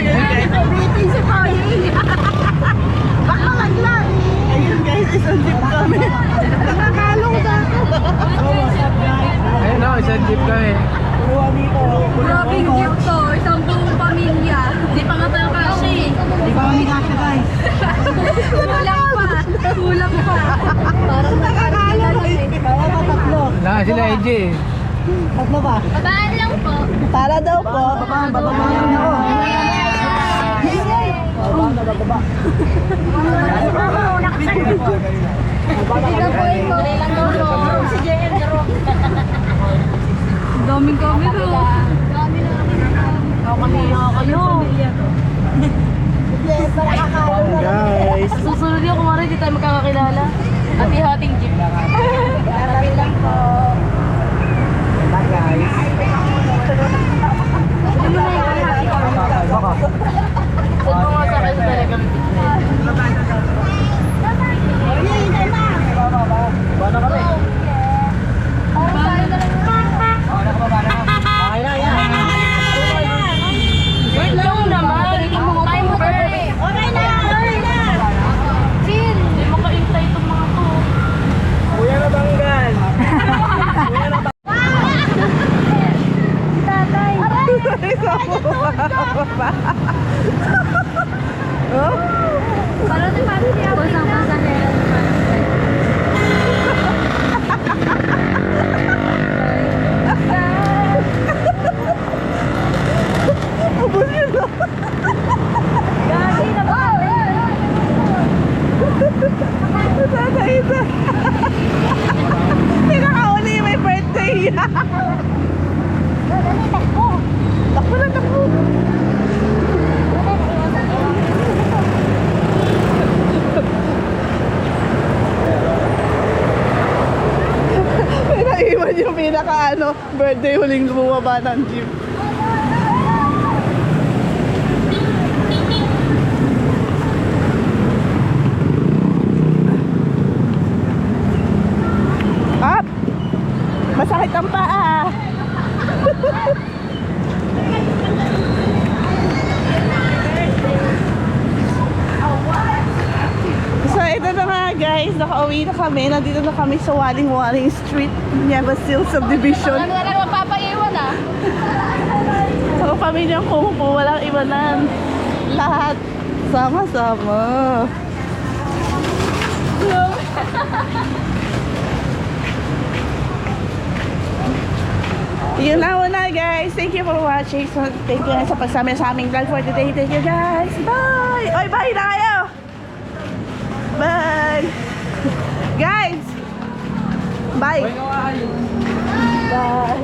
yan. Bitin si Pauline. Baka laglag. Ayun guys, isang jeep kami. Nakakalong na ako. Ayun o, isang jeep kami. Grabing jeep to, isang buong pamilya. Di pa nga tayo kasi. Di ba kami kasya guys? Kulang pa. Parang Nakakalong eh. Kaya pa tatlo. Wala sila AJ. Tatlo ba? Babaan lang po. Para daw po. Babaan ako. Hindi po ito. Lang daw po. Si Jen Jerome. Daming camera. Dami na Nakakamiya kayo. Guys. Susunod yung kumari, di tayo magkakakilala. Hati-hating jeep. Karabi lang po. Diba guys? Hindi mo na yung hati ko. Huwag mo nga sa akin talaga. Ba na kami? Okay na yan. Wait lang naman. Time over. Okay na. Chill. Hindi makaintay itong mga to. Kuya na banggan. Tatay. Oh? Parang si Papi niya. Basang pasahero naman. Ubus yun na. Gagi na ba? Nasasayita. Hindi nakauli may birthday. Takbo na takbo. May naiwan yung pinaka birthday huling bumaba ng jeep. Up! Masakit ang paa. So ito na nga guys, nakauwi na kami. Nandito na kami sa Waling-Waling Street, Nueva Ecija Subdivision. Ano na lang mapapaiwan ah? Sa pamilyang kumupo, walang iwanan. Lahat sama-sama. Yun lang muna guys. Thank you for watching. So, thank you sa pagsama sa aming vlog for today. Thank you guys. Bye! Oy, bye na kayo! Bye! Guys! Bye! Bye!